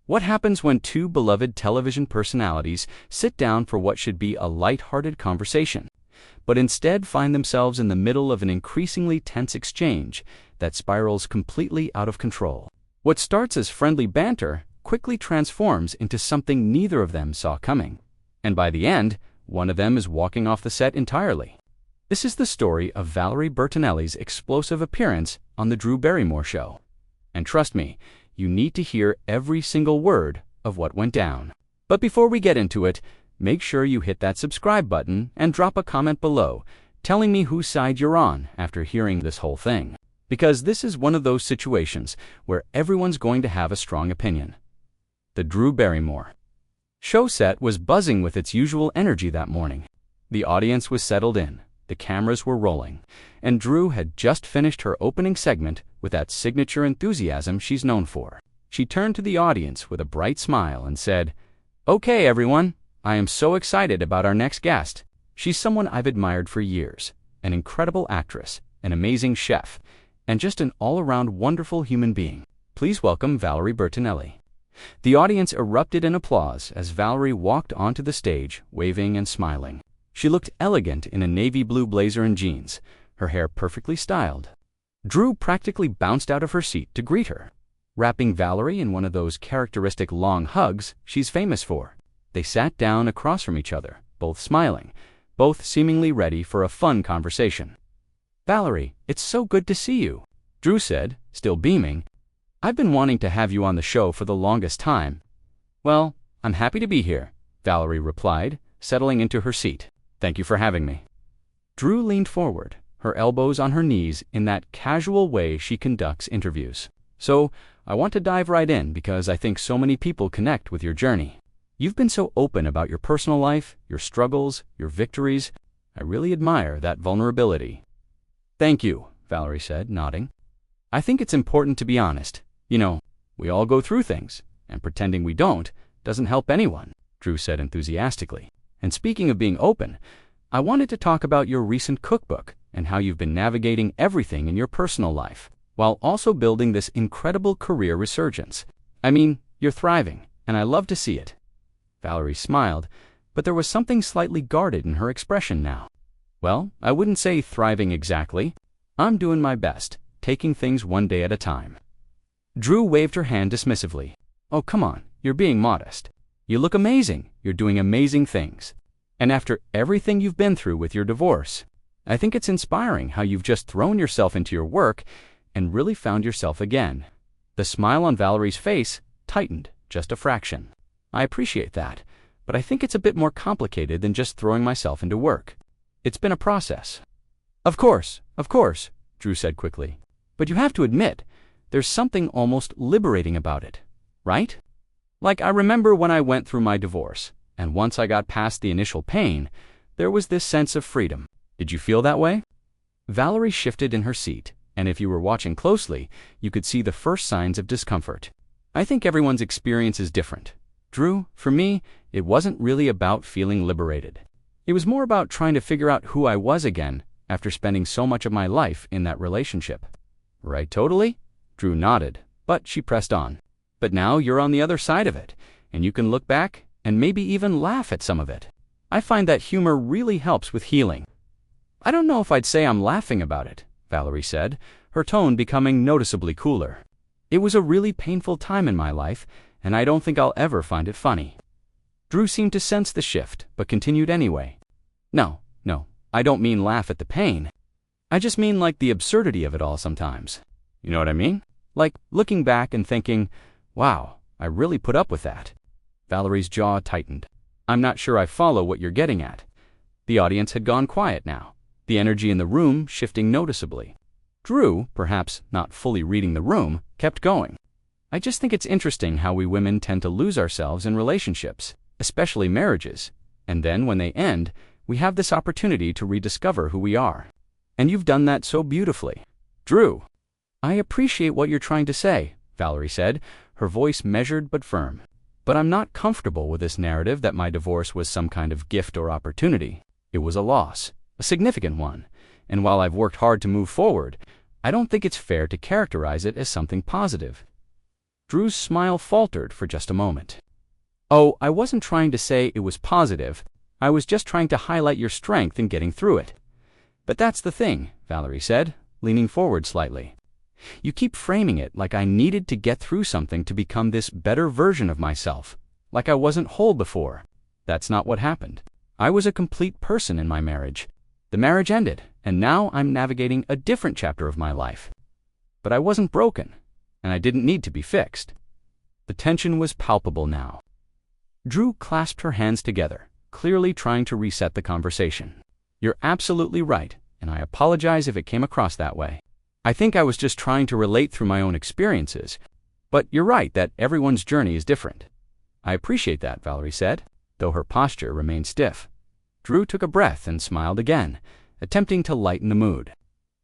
What happens when two beloved television personalities sit down for what should be a light-hearted conversation, but instead find themselves in the middle of an increasingly tense exchange that spirals completely out of control? What starts as friendly banter quickly transforms into something neither of them saw coming, and by the end, one of them is walking off the set entirely. This is the story of Valerie Bertinelli's explosive appearance on The Drew Barrymore Show. And trust me, you need to hear every single word of what went down. But before we get into it, make sure you hit that subscribe button and drop a comment below telling me whose side you're on after hearing this whole thing. Because this is one of those situations where everyone's going to have a strong opinion. The Drew Barrymore show set was buzzing with its usual energy that morning. The audience was settled in, the cameras were rolling, and Drew had just finished her opening segment with that signature enthusiasm she's known for. She turned to the audience with a bright smile and said, "Okay, everyone, I am so excited about our next guest. She's someone I've admired for years, an incredible actress, an amazing chef, and just an all-around wonderful human being. Please welcome Valerie Bertinelli." The audience erupted in applause as Valerie walked onto the stage, waving and smiling. She looked elegant in a navy blue blazer and jeans, her hair perfectly styled. Drew practically bounced out of her seat to greet her, wrapping Valerie in one of those characteristic long hugs she's famous for. They sat down across from each other, both smiling, both seemingly ready for a fun conversation. "Valerie, it's so good to see you," Drew said, still beaming. "I've been wanting to have you on the show for the longest time." "Well, I'm happy to be here," Valerie replied, settling into her seat. "Thank you for having me." Drew leaned forward, her elbows on her knees in that casual way she conducts interviews. "So, I want to dive right in because I think so many people connect with your journey. You've been so open about your personal life, your struggles, your victories. I really admire that vulnerability." "Thank you," Valerie said, nodding. "I think it's important to be honest. You know, we all go through things, and pretending we don't doesn't help anyone," Drew said enthusiastically. "And speaking of being open, I wanted to talk about your recent cookbook and how you've been navigating everything in your personal life, while also building this incredible career resurgence. I mean, you're thriving, and I love to see it." Valerie smiled, but there was something slightly guarded in her expression now. "Well, I wouldn't say thriving exactly. I'm doing my best, taking things one day at a time." Drew waved her hand dismissively. "Oh, come on, you're being modest. You look amazing, you're doing amazing things. And after everything you've been through with your divorce, I think it's inspiring how you've just thrown yourself into your work and really found yourself again." The smile on Valerie's face tightened just a fraction. "I appreciate that, but I think it's a bit more complicated than just throwing myself into work. It's been a process." Of course, Drew said quickly. "But you have to admit, there's something almost liberating about it, right? Like, I remember when I went through my divorce, and once I got past the initial pain, there was this sense of freedom. Did you feel that way?" Valerie shifted in her seat, and if you were watching closely, you could see the first signs of discomfort. "I think everyone's experience is different. Drew, for me, it wasn't really about feeling liberated. It was more about trying to figure out who I was again after spending so much of my life in that relationship." "Right, totally?" Drew nodded, but she pressed on. "But now you're on the other side of it, and you can look back and maybe even laugh at some of it. I find that humor really helps with healing." "I don't know if I'd say I'm laughing about it," Valerie said, her tone becoming noticeably cooler. "It was a really painful time in my life, and I don't think I'll ever find it funny." Drew seemed to sense the shift, but continued anyway. No, I don't mean laugh at the pain. I just mean like the absurdity of it all sometimes. You know what I mean? Like looking back and thinking, wow, I really put up with that." Valerie's jaw tightened. "I'm not sure I follow what you're getting at." The audience had gone quiet now, the energy in the room shifting noticeably. Drew, perhaps not fully reading the room, kept going. "I just think it's interesting how we women tend to lose ourselves in relationships, especially marriages, and then when they end, we have this opportunity to rediscover who we are. And you've done that so beautifully." "Drew, I appreciate what you're trying to say," Valerie said, her voice measured but firm. "But I'm not comfortable with this narrative that my divorce was some kind of gift or opportunity. It was a loss, a significant one, and while I've worked hard to move forward, I don't think it's fair to characterize it as something positive." Drew's smile faltered for just a moment. "Oh, I wasn't trying to say it was positive. I was just trying to highlight your strength in getting through it." "But that's the thing," Valerie said, leaning forward slightly. "You keep framing it like I needed to get through something to become this better version of myself, like I wasn't whole before. That's not what happened. I was a complete person in my marriage. The marriage ended, and now I'm navigating a different chapter of my life. But I wasn't broken, and I didn't need to be fixed." The tension was palpable now. Drew clasped her hands together, clearly trying to reset the conversation. "You're absolutely right, and I apologize if it came across that way. I think I was just trying to relate through my own experiences, but you're right that everyone's journey is different." "I appreciate that," Valerie said, though her posture remained stiff. Drew took a breath and smiled again, attempting to lighten the mood.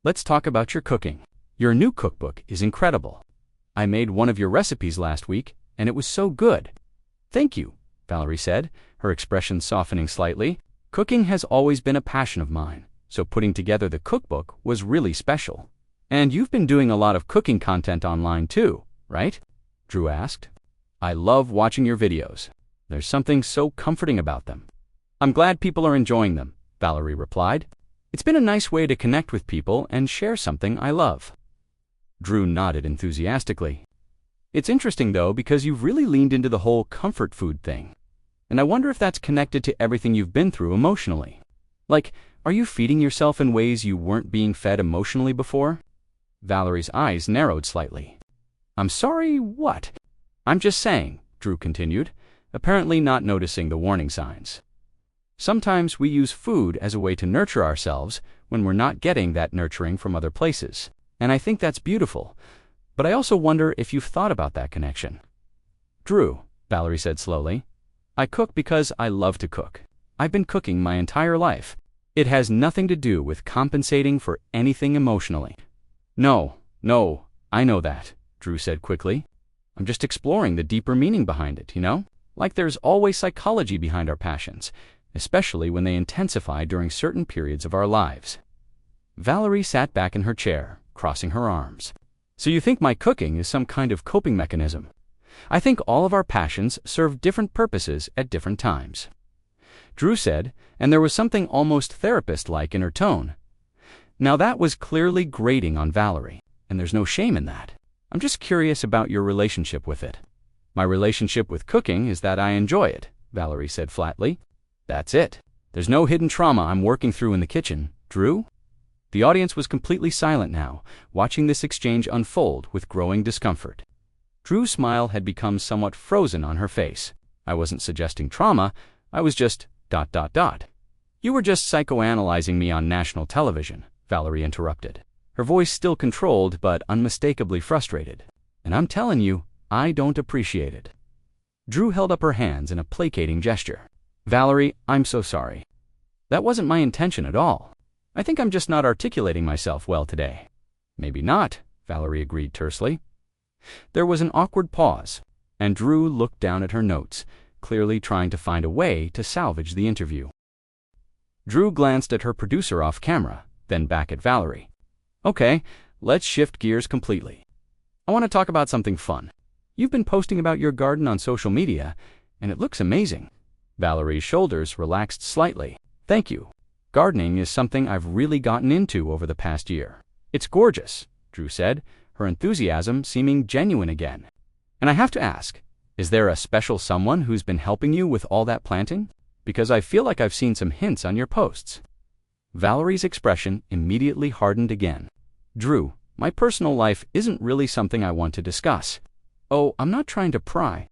"Let's talk about your cooking. Your new cookbook is incredible. I made one of your recipes last week, and it was so good." "Thank you," Valerie said, her expression softening slightly. "Cooking has always been a passion of mine, so putting together the cookbook was really special." "And you've been doing a lot of cooking content online too, right?" Drew asked. "I love watching your videos. There's something so comforting about them." "I'm glad people are enjoying them," Valerie replied. "It's been a nice way to connect with people and share something I love." Drew nodded enthusiastically. "It's interesting, though, because you've really leaned into the whole comfort food thing. And I wonder if that's connected to everything you've been through emotionally. Like, are you feeding yourself in ways you weren't being fed emotionally before?" Valerie's eyes narrowed slightly. "I'm sorry, what?" "I'm just saying," Drew continued, apparently not noticing the warning signs. "Sometimes we use food as a way to nurture ourselves when we're not getting that nurturing from other places. And I think that's beautiful. But I also wonder if you've thought about that connection." "Drew," Valerie said slowly, "I cook because I love to cook. I've been cooking my entire life. It has nothing to do with compensating for anything emotionally." No, I know that," Drew said quickly. "I'm just exploring the deeper meaning behind it, you know? Like there's always psychology behind our passions, especially when they intensify during certain periods of our lives." Valerie sat back in her chair, crossing her arms. "So you think my cooking is some kind of coping mechanism?" "I think all of our passions serve different purposes at different times," Drew said, and there was something almost therapist-like in her tone. Now that was clearly grating on Valerie, and there's no shame in that. "I'm just curious about your relationship with it." "My relationship with cooking is that I enjoy it," Valerie said flatly. "That's it. There's no hidden trauma I'm working through in the kitchen, Drew." The audience was completely silent now, watching this exchange unfold with growing discomfort. Drew's smile had become somewhat frozen on her face. "I wasn't suggesting trauma, I was just ... "You were just psychoanalyzing me on national television," Valerie interrupted, her voice still controlled but unmistakably frustrated. "And I'm telling you, I don't appreciate it." Drew held up her hands in a placating gesture. "Valerie, I'm so sorry. That wasn't my intention at all. I think I'm just not articulating myself well today." "Maybe not," Valerie agreed tersely. There was an awkward pause, and Drew looked down at her notes, clearly trying to find a way to salvage the interview. Drew glanced at her producer off camera, then back at Valerie. "Okay, let's shift gears completely. I want to talk about something fun. You've been posting about your garden on social media, and it looks amazing." Valerie's shoulders relaxed slightly. "Thank you. Gardening is something I've really gotten into over the past year." "It's gorgeous," Drew said, her enthusiasm seeming genuine again. "And I have to ask, is there a special someone who's been helping you with all that planting? Because I feel like I've seen some hints on your posts." Valerie's expression immediately hardened again. "Drew, my personal life isn't really something I want to discuss." "Oh, I'm not trying to pry,"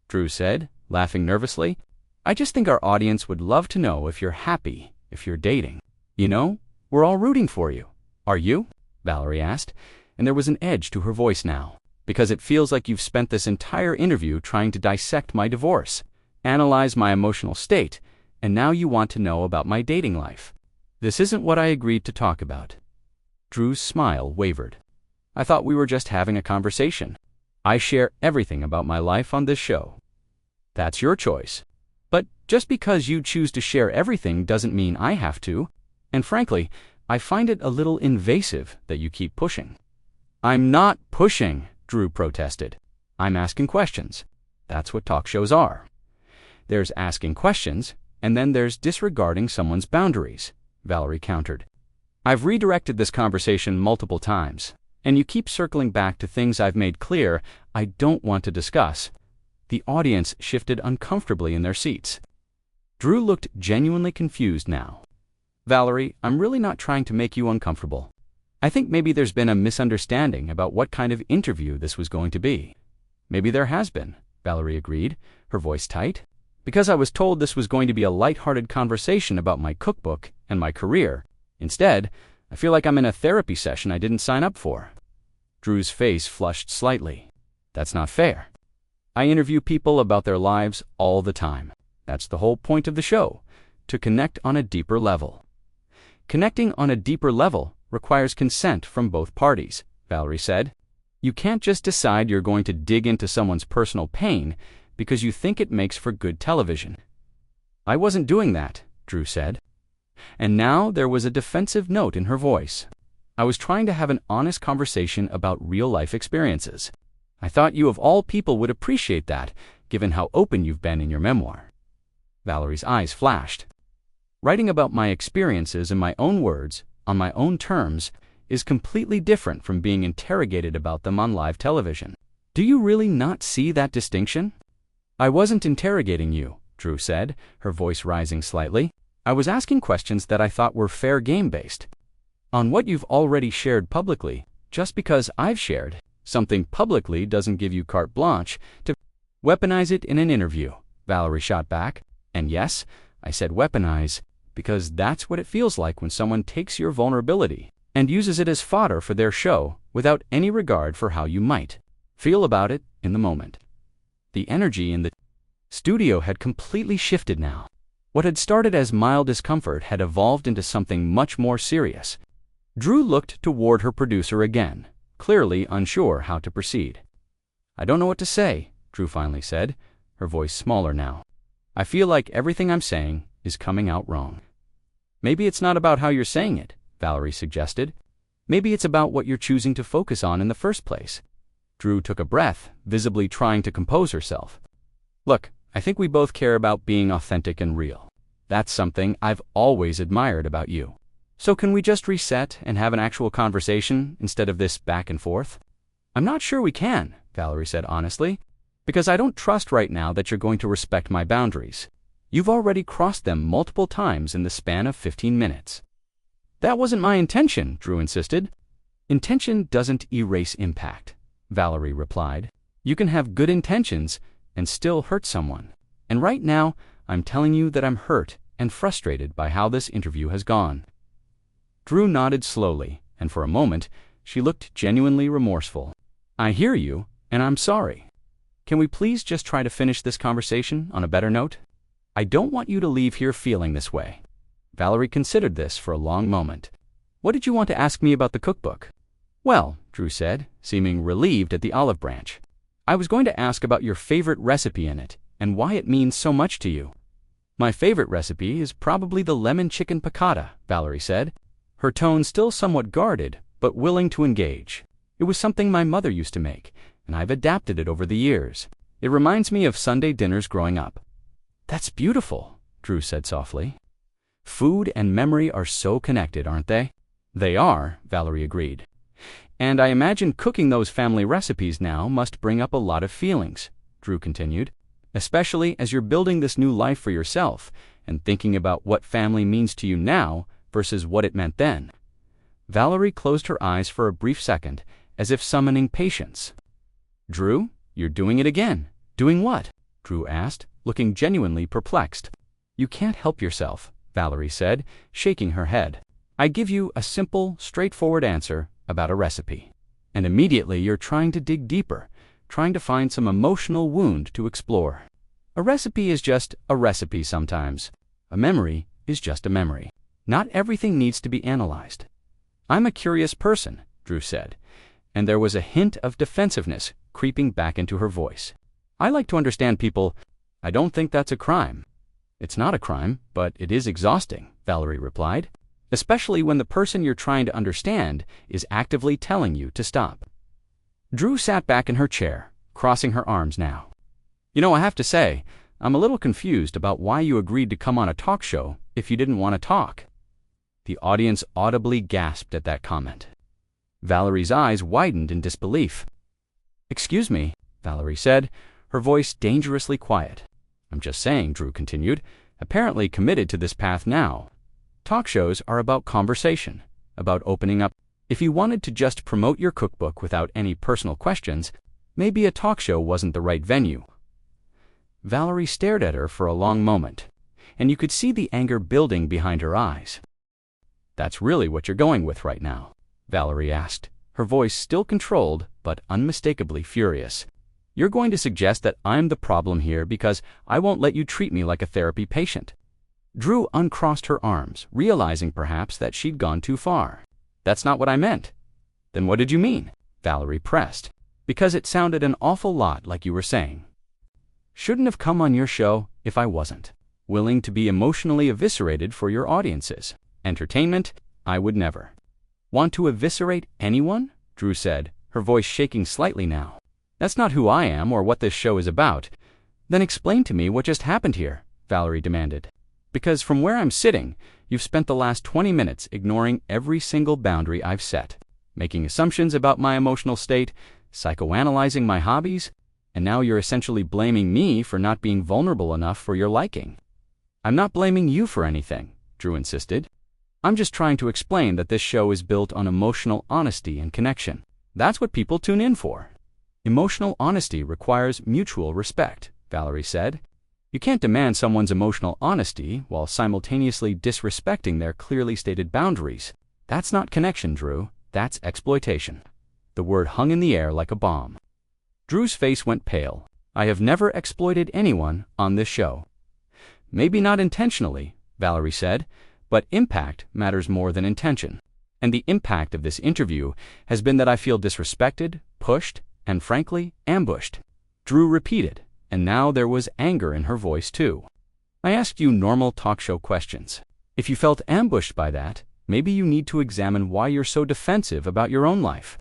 Drew said, laughing nervously. "I just think our audience would love to know if you're happy, if you're dating. You know, we're all rooting for you." "Are you?" Valerie asked, and there was an edge to her voice now. "Because it feels like you've spent this entire interview trying to dissect my divorce, analyze my emotional state, and now you want to know about my dating life. This isn't what I agreed to talk about." Drew's smile wavered. "I thought we were just having a conversation. I share everything about my life on this show." "That's your choice. But just because you choose to share everything doesn't mean I have to. And frankly, I find it a little invasive that you keep pushing." "I'm not pushing," Drew protested. I'm asking questions. That's what talk shows are. There's asking questions, and then there's disregarding someone's boundaries, Valerie countered. I've redirected this conversation multiple times, and you keep circling back to things I've made clear I don't want to discuss. The audience shifted uncomfortably in their seats. Drew looked genuinely confused now. Valerie, I'm really not trying to make you uncomfortable. I think maybe there's been a misunderstanding about what kind of interview this was going to be. Maybe there has been, Valerie agreed, her voice tight. Because I was told this was going to be a light-hearted conversation about my cookbook and my career. Instead, I feel like I'm in a therapy session I didn't sign up for. Drew's face flushed slightly. That's not fair. I interview people about their lives all the time. That's the whole point of the show, to connect on a deeper level. Connecting on a deeper level requires consent from both parties, Valerie said. You can't just decide you're going to dig into someone's personal pain because you think it makes for good television. I wasn't doing that, Drew said. And now there was a defensive note in her voice. I was trying to have an honest conversation about real-life experiences. I thought you of all people would appreciate that, given how open you've been in your memoir. Valerie's eyes flashed. Writing about my experiences in my own words, on my own terms, is completely different from being interrogated about them on live television. Do you really not see that distinction? I wasn't interrogating you, Drew said, her voice rising slightly. I was asking questions that I thought were fair game-based. On what you've already shared publicly, just because I've shared something publicly doesn't give you carte blanche to weaponize it in an interview, Valerie shot back. And yes, I said weaponize, because that's what it feels like when someone takes your vulnerability and uses it as fodder for their show without any regard for how you might feel about it in the moment. The energy in the studio had completely shifted now. What had started as mild discomfort had evolved into something much more serious. Drew looked toward her producer again, clearly unsure how to proceed. I don't know what to say, Drew finally said, her voice smaller now. I feel like everything I'm saying is coming out wrong. Maybe it's not about how you're saying it, Valerie suggested. Maybe it's about what you're choosing to focus on in the first place. Drew took a breath, visibly trying to compose herself. Look, I think we both care about being authentic and real. That's something I've always admired about you. So can we just reset and have an actual conversation instead of this back and forth? I'm not sure we can, Valerie said honestly, because I don't trust right now that you're going to respect my boundaries. You've already crossed them multiple times in the span of 15 minutes. That wasn't my intention, Drew insisted. Intention doesn't erase impact, Valerie replied. You can have good intentions and still hurt someone. And right now, I'm telling you that I'm hurt and frustrated by how this interview has gone. Drew nodded slowly, and for a moment, she looked genuinely remorseful. I hear you, and I'm sorry. Can we please just try to finish this conversation on a better note? I don't want you to leave here feeling this way. Valerie considered this for a long moment. What did you want to ask me about the cookbook? Well, Drew said, seeming relieved at the olive branch. I was going to ask about your favorite recipe in it and why it means so much to you. My favorite recipe is probably the lemon chicken piccata, Valerie said, her tone still somewhat guarded but willing to engage. It was something my mother used to make, and I've adapted it over the years. It reminds me of Sunday dinners growing up. That's beautiful, Drew said softly. Food and memory are so connected, aren't they? They are, Valerie agreed. And I imagine cooking those family recipes now must bring up a lot of feelings, Drew continued, especially as you're building this new life for yourself and thinking about what family means to you now versus what it meant then. Valerie closed her eyes for a brief second, as if summoning patience. Drew, you're doing it again. Doing what? Drew asked, looking genuinely perplexed. You can't help yourself, Valerie said, shaking her head. I give you a simple, straightforward answer about a recipe. And immediately you're trying to dig deeper, trying to find some emotional wound to explore. A recipe is just a recipe sometimes. A memory is just a memory. Not everything needs to be analyzed. I'm a curious person, Drew said, and there was a hint of defensiveness creeping back into her voice. I like to understand people. I don't think that's a crime. It's not a crime, but it is exhausting, Valerie replied, especially when the person you're trying to understand is actively telling you to stop. Drew sat back in her chair, crossing her arms now. You know, I have to say, I'm a little confused about why you agreed to come on a talk show if you didn't want to talk. The audience audibly gasped at that comment. Valerie's eyes widened in disbelief. Excuse me, Valerie said, her voice dangerously quiet. I'm just saying, Drew continued, apparently committed to this path now. Talk shows are about conversation, about opening up. If you wanted to just promote your cookbook without any personal questions, maybe a talk show wasn't the right venue. Valerie stared at her for a long moment, and you could see the anger building behind her eyes. That's really what you're going with right now? Valerie asked, her voice still controlled but unmistakably furious. You're going to suggest that I'm the problem here because I won't let you treat me like a therapy patient. Drew uncrossed her arms, realizing perhaps that she'd gone too far. That's not what I meant. Then what did you mean? Valerie pressed, because it sounded an awful lot like you were saying. Shouldn't have come on your show if I wasn't willing to be emotionally eviscerated for your audiences. Entertainment, I would never. Want to eviscerate anyone? Drew said, her voice shaking slightly now. That's not who I am or what this show is about. Then explain to me what just happened here, Valerie demanded. Because from where I'm sitting, you've spent the last 20 minutes ignoring every single boundary I've set, making assumptions about my emotional state, psychoanalyzing my hobbies, and now you're essentially blaming me for not being vulnerable enough for your liking. I'm not blaming you for anything, Drew insisted. I'm just trying to explain that this show is built on emotional honesty and connection. That's what people tune in for. Emotional honesty requires mutual respect, Valerie said. You can't demand someone's emotional honesty while simultaneously disrespecting their clearly stated boundaries. That's not connection, Drew. That's exploitation. The word hung in the air like a bomb. Drew's face went pale. I have never exploited anyone on this show. Maybe not intentionally, Valerie said, but impact matters more than intention. And the impact of this interview has been that I feel disrespected, pushed, and frankly, ambushed. Drew repeated, and now there was anger in her voice too. I asked you normal talk show questions. If you felt ambushed by that, maybe you need to examine why you're so defensive about your own life.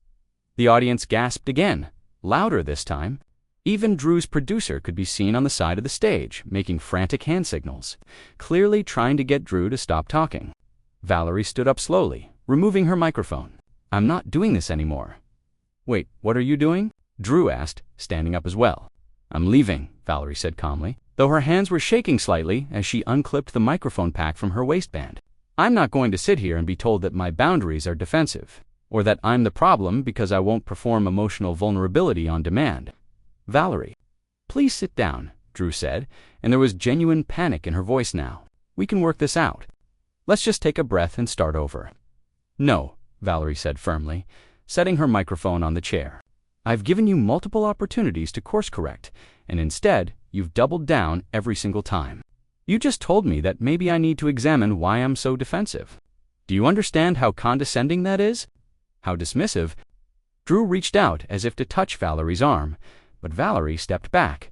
The audience gasped again, louder this time. Even Drew's producer could be seen on the side of the stage, making frantic hand signals, clearly trying to get Drew to stop talking. Valerie stood up slowly, removing her microphone. I'm not doing this anymore. Wait, what are you doing? Drew asked, standing up as well. I'm leaving, Valerie said calmly, though her hands were shaking slightly as she unclipped the microphone pack from her waistband. I'm not going to sit here and be told that my boundaries are defensive, or that I'm the problem because I won't perform emotional vulnerability on demand. Valerie, please sit down, Drew said, and there was genuine panic in her voice now. We can work this out. Let's just take a breath and start over. No, Valerie said firmly, setting her microphone on the chair. I've given you multiple opportunities to course correct, and instead, you've doubled down every single time. You just told me that maybe I need to examine why I'm so defensive. Do you understand how condescending that is? How dismissive? Drew reached out as if to touch Valerie's arm, but Valerie stepped back.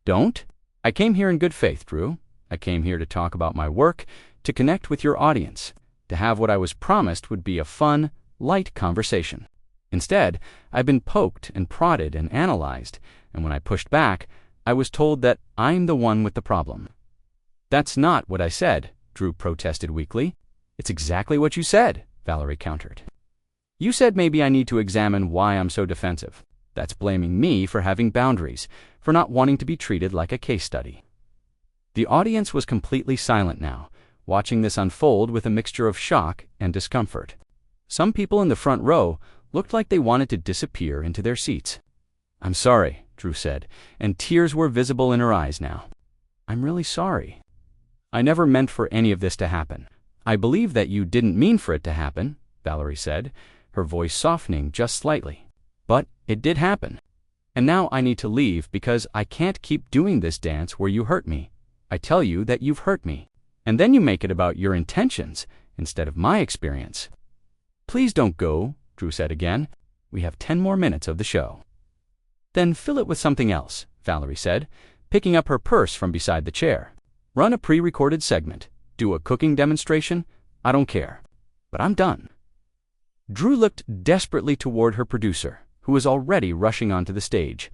Don't? I came here in good faith, Drew. I came here to talk about my work, to connect with your audience, to have what I was promised would be a fun, light conversation. Instead, I've been poked and prodded and analyzed, and when I pushed back, I was told that I'm the one with the problem. That's not what I said, Drew protested weakly. It's exactly what you said, Valerie countered. You said maybe I need to examine why I'm so defensive. That's blaming me for having boundaries, for not wanting to be treated like a case study. The audience was completely silent now, watching this unfold with a mixture of shock and discomfort. Some people in the front row looked like they wanted to disappear into their seats. I'm sorry, Drew said, and tears were visible in her eyes now. I'm really sorry. I never meant for any of this to happen. I believe that you didn't mean for it to happen, Valerie said, her voice softening just slightly. But it did happen. And now I need to leave because I can't keep doing this dance where you hurt me. I tell you that you've hurt me, and then you make it about your intentions instead of my experience. Please don't go, Drew said again. We have 10 more minutes of the show. Then fill it with something else, Valerie said, picking up her purse from beside the chair. Run a pre-recorded segment. Do a cooking demonstration. I don't care. But I'm done. Drew looked desperately toward her producer, who was already rushing onto the stage.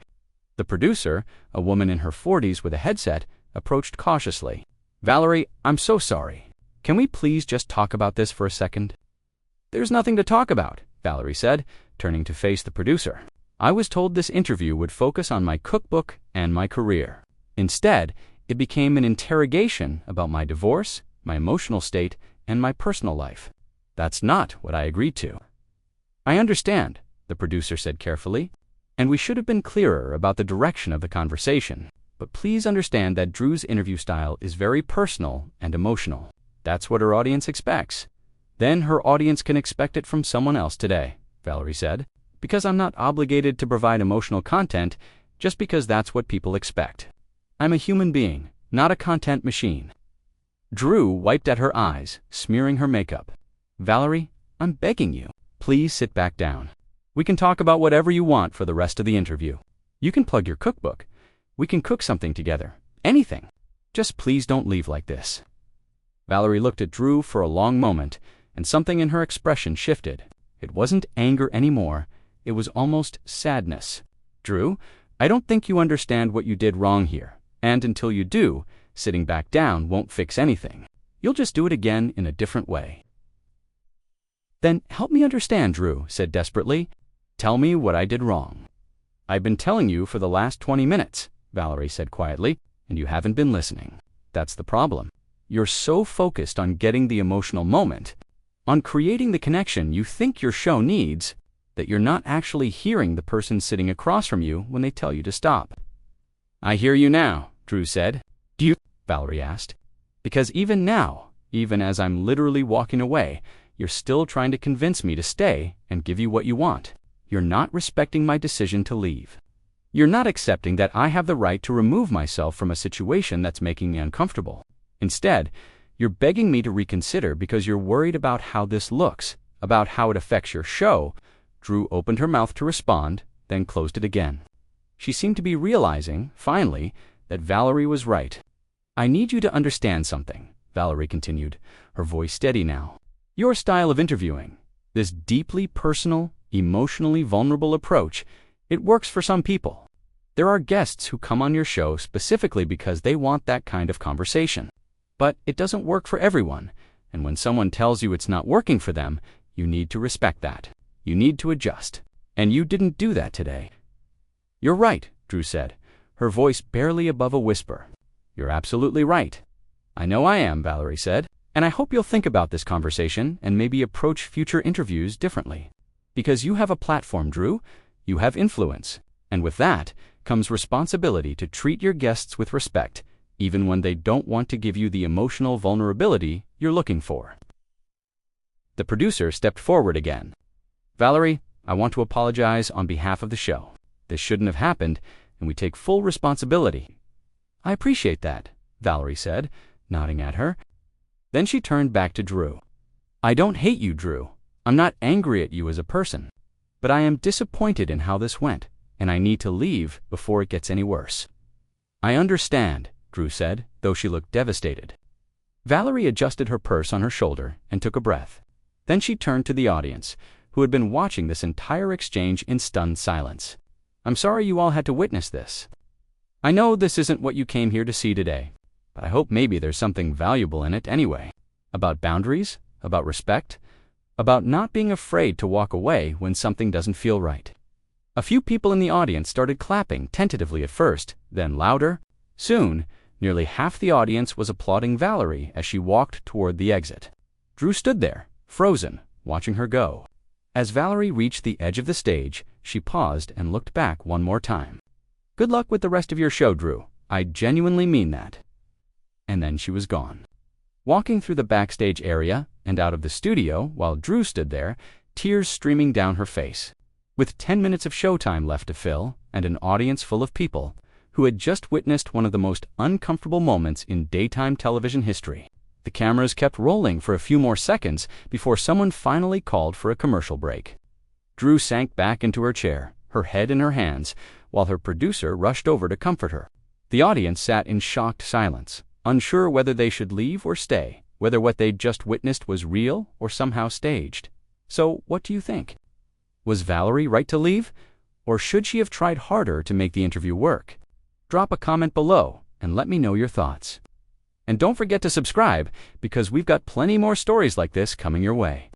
The producer, a woman in her 40s with a headset, approached cautiously. "Valerie, I'm so sorry. Can we please just talk about this for a second?" "There's nothing to talk about," Valerie said, turning to face the producer. "I was told this interview would focus on my cookbook and my career. Instead, it became an interrogation about my divorce, my emotional state, and my personal life. That's not what I agreed to." "I understand," the producer said carefully, "and we should have been clearer about the direction of the conversation. But please understand that Drew's interview style is very personal and emotional. That's what her audience expects. Then her audience can expect it from someone else today," Valerie said, "because I'm not obligated to provide emotional content just because that's what people expect. I'm a human being, not a content machine." Drew wiped at her eyes, smearing her makeup. "Valerie, I'm begging you, please sit back down. We can talk about whatever you want for the rest of the interview. You can plug your cookbook. We can cook something together. Anything. Just please don't leave like this." Valerie looked at Drew for a long moment, and something in her expression shifted. It wasn't anger anymore. It was almost sadness. "Drew, I don't think you understand what you did wrong here, and until you do, sitting back down won't fix anything. You'll just do it again in a different way." "Then help me understand," Drew said desperately. "Tell me what I did wrong." "I've been telling you for the last 20 minutes, Valerie said quietly, "and you haven't been listening. That's the problem. You're so focused on getting the emotional moment, on creating the connection you think your show needs, that you're not actually hearing the person sitting across from you when they tell you to stop." "I hear you now," Drew said. "Do you?" Valerie asked. "Because even now, even as I'm literally walking away, you're still trying to convince me to stay and give you what you want. You're not respecting my decision to leave. You're not accepting that I have the right to remove myself from a situation that's making me uncomfortable. Instead, you're begging me to reconsider because you're worried about how this looks, about how it affects your show." Drew opened her mouth to respond, then closed it again. She seemed to be realizing, finally, that Valerie was right. "I need you to understand something," Valerie continued, her voice steady now. "Your style of interviewing, this deeply personal, emotionally vulnerable approach, it works for some people. There are guests who come on your show specifically because they want that kind of conversation. But it doesn't work for everyone, and when someone tells you it's not working for them, you need to respect that. You need to adjust. And you didn't do that today." "You're right," Drew said, her voice barely above a whisper. "You're absolutely right." "I know I am," Valerie said, "and I hope you'll think about this conversation and maybe approach future interviews differently. Because you have a platform, Drew. You have influence. And with that comes responsibility to treat your guests with respect, even when they don't want to give you the emotional vulnerability you're looking for." The producer stepped forward again. "Valerie, I want to apologize on behalf of the show. This shouldn't have happened, and we take full responsibility." "I appreciate that," Valerie said, nodding at her. Then she turned back to Drew. "I don't hate you, Drew. I'm not angry at you as a person. But I am disappointed in how this went, and I need to leave before it gets any worse." "I understand," Drew said, though she looked devastated. Valerie adjusted her purse on her shoulder and took a breath. Then she turned to the audience, who had been watching this entire exchange in stunned silence. "I'm sorry you all had to witness this. I know this isn't what you came here to see today, but I hope maybe there's something valuable in it anyway. About boundaries, about respect, about not being afraid to walk away when something doesn't feel right." A few people in the audience started clapping tentatively at first, then louder. Soon, nearly half the audience was applauding Valerie as she walked toward the exit. Drew stood there, frozen, watching her go. As Valerie reached the edge of the stage, she paused and looked back one more time. "Good luck with the rest of your show, Drew. I genuinely mean that." And then she was gone. Walking through the backstage area and out of the studio while Drew stood there, tears streaming down her face. With 10 minutes of showtime left to fill and an audience full of people who had just witnessed one of the most uncomfortable moments in daytime television history, the cameras kept rolling for a few more seconds before someone finally called for a commercial break. Drew sank back into her chair, her head in her hands, while her producer rushed over to comfort her. The audience sat in shocked silence, unsure whether they should leave or stay, whether what they'd just witnessed was real or somehow staged. So, what do you think? Was Valerie right to leave? Or should she have tried harder to make the interview work? Drop a comment below and let me know your thoughts. And don't forget to subscribe, because we've got plenty more stories like this coming your way.